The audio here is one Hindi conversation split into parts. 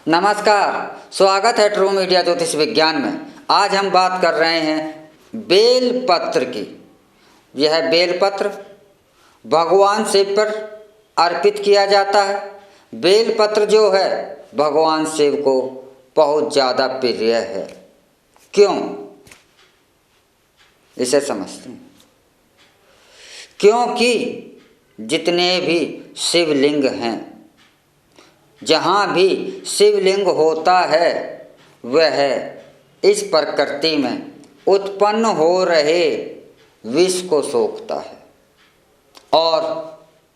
नमस्कार, स्वागत है ट्रू मीडिया ज्योतिष विज्ञान में। आज हम बात कर रहे हैं बेलपत्र की। यह बेलपत्र भगवान शिव पर अर्पित किया जाता है। बेलपत्र जो है भगवान शिव को बहुत ज़्यादा प्रिय है। क्यों, इसे समझते हैं। क्योंकि जितने भी शिवलिंग हैं, जहाँ भी शिवलिंग होता है वह इस प्रकृति में उत्पन्न हो रहे विष को सोखता है और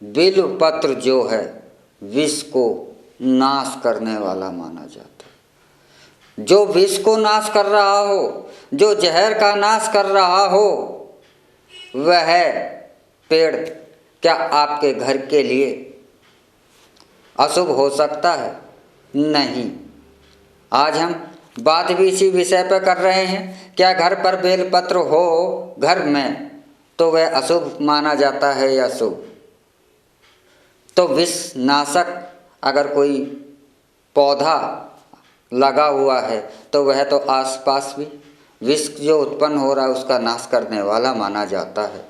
बिल्वपत्र जो है विष को नाश करने वाला माना जाता है। जो विष को नाश कर रहा हो, जो जहर का नाश कर रहा हो, वह पेड़ क्या आपके घर के लिए अशुभ हो सकता है? नहीं। आज हम बात भी इसी विषय पर कर रहे हैं। क्या घर पर बेलपत्र हो घर में तो वह अशुभ माना जाता है या शुभ? तो विष नाशक अगर कोई पौधा लगा हुआ है तो वह तो आसपास भी विष जो उत्पन्न हो रहा है उसका नाश करने वाला माना जाता है।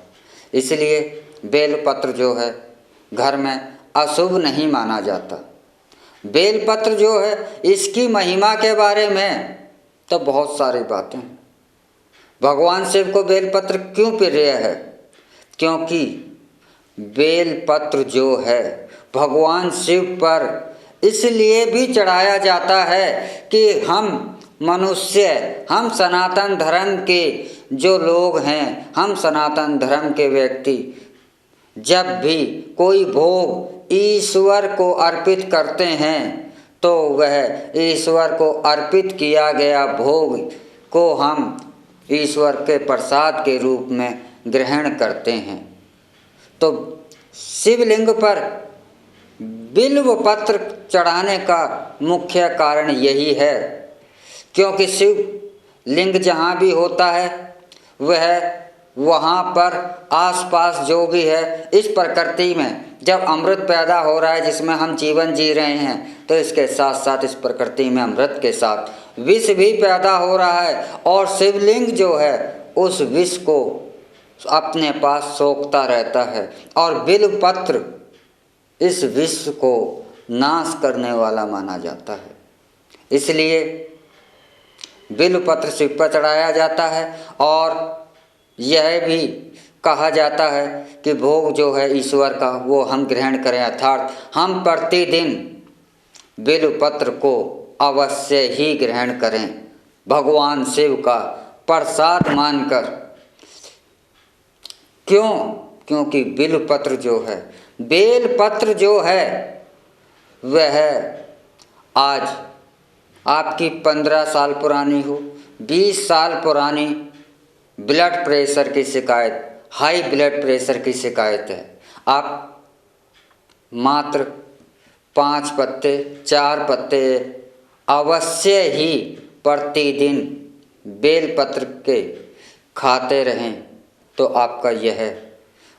इसलिए बेलपत्र जो है घर में अशुभ नहीं माना जाता। बेलपत्र जो है इसकी महिमा के बारे में तो बहुत सारी बातें हैं। भगवान शिव को बेलपत्र क्यों प्रिय है? क्योंकि बेलपत्र जो है भगवान शिव पर इसलिए भी चढ़ाया जाता है कि हम मनुष्य, हम सनातन धर्म के जो लोग हैं, हम सनातन धर्म के व्यक्ति जब भी कोई भोग ईश्वर को अर्पित करते हैं तो वह ईश्वर को अर्पित किया गया भोग को हम ईश्वर के प्रसाद के रूप में ग्रहण करते हैं। तो शिवलिंग पर बिल्वपत्र चढ़ाने का मुख्य कारण यही है, क्योंकि शिवलिंग जहाँ भी होता है वह वहाँ पर आसपास जो भी है इस प्रकृति में जब अमृत पैदा हो रहा है, जिसमें हम जीवन जी रहे हैं, तो इसके साथ साथ इस प्रकृति में अमृत के साथ विष भी पैदा हो रहा है और शिवलिंग जो है उस विष को अपने पास सोखता रहता है और बिल्वपत्र इस विष को नाश करने वाला माना जाता है। इसलिए बिल्वपत्र शिव पर चढ़ाया जाता है और यह भी कहा जाता है कि भोग जो है ईश्वर का वो हम ग्रहण करें, अर्थात हम प्रतिदिन बिल्वपत्र को अवश्य ही ग्रहण करें भगवान शिव का प्रसाद मानकर। क्यों? क्योंकि बिल्वपत्र जो है, बेलपत्र जो है वह आज आपकी 15 साल पुरानी हो, 20 साल पुरानी ब्लड प्रेशर की शिकायत, हाई ब्लड प्रेशर की शिकायत है, आप मात्र 5 पत्ते 4 पत्ते अवश्य ही प्रतिदिन बेलपत्र के खाते रहें तो आपका यह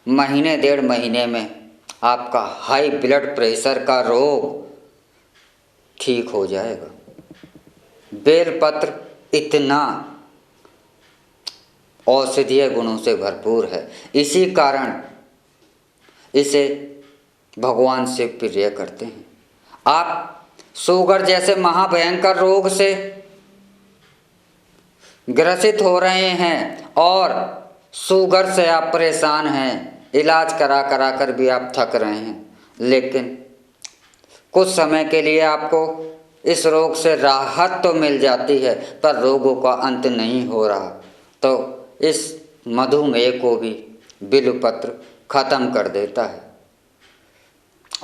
महीने 1.5 महीने में आपका हाई ब्लड प्रेशर का रोग ठीक हो जाएगा। बेलपत्र इतना औषधीय गुणों से भरपूर है, इसी कारण इसे भगवान शिव प्रिय करते हैं। आप शुगर जैसे महाभयंकर रोग से ग्रसित हो रहे हैं और शुगर से आप परेशान हैं, इलाज करा कर भी आप थक रहे हैं, लेकिन कुछ समय के लिए आपको इस रोग से राहत तो मिल जाती है पर रोगों का अंत नहीं हो रहा, तो इस मधुमेह को भी बिल्वपत्र खत्म कर देता है।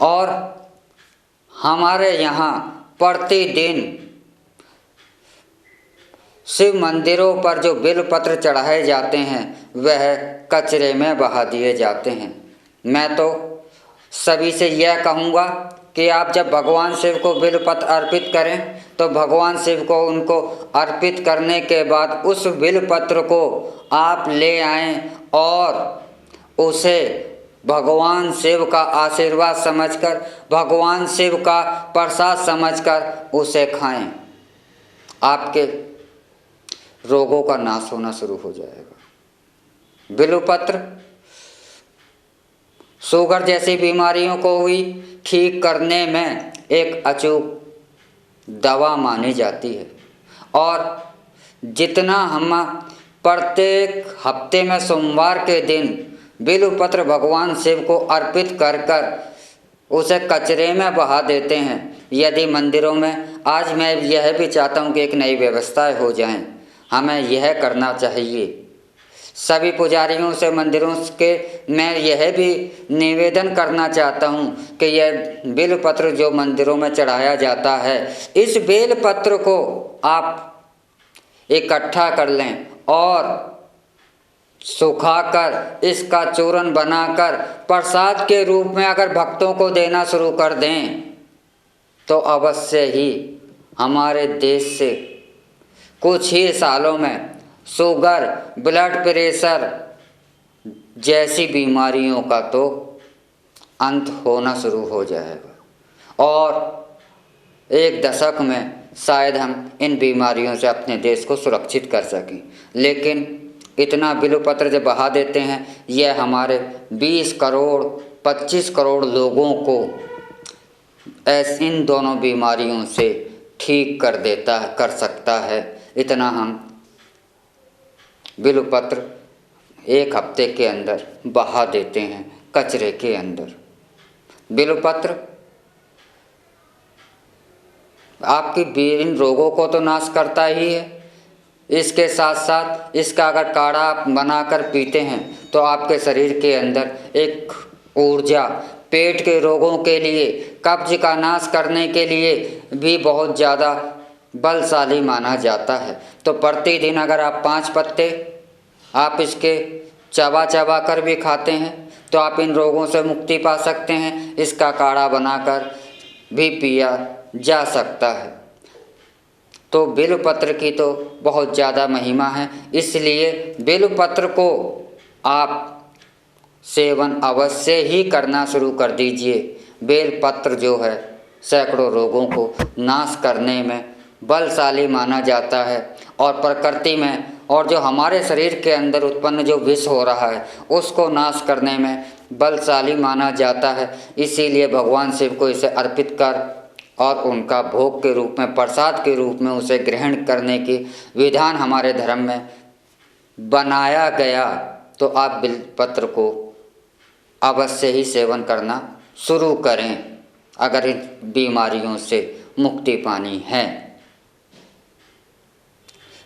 और हमारे यहाँ प्रतिदिन शिव मंदिरों पर जो बिल्वपत्र चढ़ाए जाते हैं वह कचरे में बहा दिए जाते हैं। मैं तो सभी से यह कहूँगा कि आप जब भगवान शिव को बिल्वपत्र अर्पित करें तो भगवान शिव को उनको अर्पित करने के बाद उस बिल्वपत्र को आप ले आएं और उसे भगवान शिव का आशीर्वाद समझकर, भगवान शिव का प्रसाद समझकर उसे खाएं। आपके रोगों का नाश होना शुरू हो जाएगा। बिल्वपत्र शुगर जैसी बीमारियों को भी ठीक करने में एक अचूक दवा मानी जाती है और जितना हम प्रत्येक हफ्ते में सोमवार के दिन बिल्वपत्र भगवान शिव को अर्पित कर कर उसे कचरे में बहा देते हैं। यदि मंदिरों में आज मैं यह भी चाहता हूँ कि एक नई व्यवस्थाएं हो जाएं, हमें यह करना चाहिए। सभी पुजारियों से मंदिरों के मैं यह भी निवेदन करना चाहता हूँ कि यह बेलपत्र जो मंदिरों में चढ़ाया जाता है, इस बेलपत्र को आप इकट्ठा कर लें और सुखाकर इसका चूर्ण बनाकर प्रसाद के रूप में अगर भक्तों को देना शुरू कर दें तो अवश्य ही हमारे देश से कुछ ही सालों में शुगर, ब्लड प्रेशर जैसी बीमारियों का तो अंत होना शुरू हो जाएगा और एक दशक में शायद हम इन बीमारियों से अपने देश को सुरक्षित कर सकें। लेकिन इतना बिल्वपत्र जब बहा देते हैं, यह हमारे 20 करोड़ 25 करोड़ लोगों को इन दोनों बीमारियों से ठीक कर सकता है। इतना हम बिल्वपत्र एक हफ्ते के अंदर बहा देते हैं कचरे के अंदर। बिल्वपत्र आपकी इन रोगों को तो नाश करता ही है, इसके साथ साथ इसका अगर काढ़ा आप बनाकर पीते हैं तो आपके शरीर के अंदर एक ऊर्जा, पेट के रोगों के लिए, कब्ज का नाश करने के लिए भी बहुत ज़्यादा बलशाली माना जाता है। तो प्रतिदिन अगर आप 5 पत्ते आप इसके चबा चबा कर भी खाते हैं तो आप इन रोगों से मुक्ति पा सकते हैं। इसका काढ़ा बनाकर भी पिया जा सकता है। तो बिल्वपत्र की तो बहुत ज़्यादा महिमा है, इसलिए बिल्वपत्र को आप सेवन अवश्य ही करना शुरू कर दीजिए। बेलपत्र जो है सैकड़ों रोगों को नाश करने में बलशाली माना जाता है और प्रकृति में और जो हमारे शरीर के अंदर उत्पन्न जो विष हो रहा है उसको नाश करने में बलशाली माना जाता है। इसीलिए भगवान शिव को इसे अर्पित कर और उनका भोग के रूप में, प्रसाद के रूप में उसे ग्रहण करने की विधान हमारे धर्म में बनाया गया। तो आप बिल्वपत्र को अवश्य ही सेवन करना शुरू करें अगर इन बीमारियों से मुक्ति पानी है।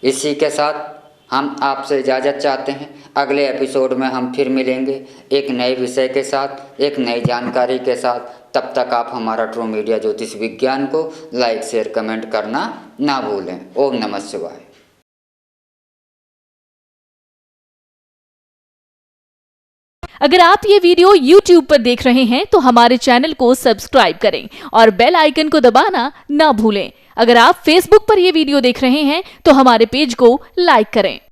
इसी के साथ हम आपसे इजाज़त चाहते हैं। अगले एपिसोड में हम फिर मिलेंगे एक नए विषय के साथ, एक नई जानकारी के साथ। तब तक आप हमारा ट्रू मीडिया ज्योतिष विज्ञान को लाइक, शेयर, कमेंट करना ना भूलें। ओम नमः शिवाय। अगर आप ये वीडियो YouTube पर देख रहे हैं तो हमारे चैनल को सब्सक्राइब करें और बेल आइकन को दबाना ना भूलें। अगर आप Facebook पर ये वीडियो देख रहे हैं तो हमारे पेज को लाइक करें।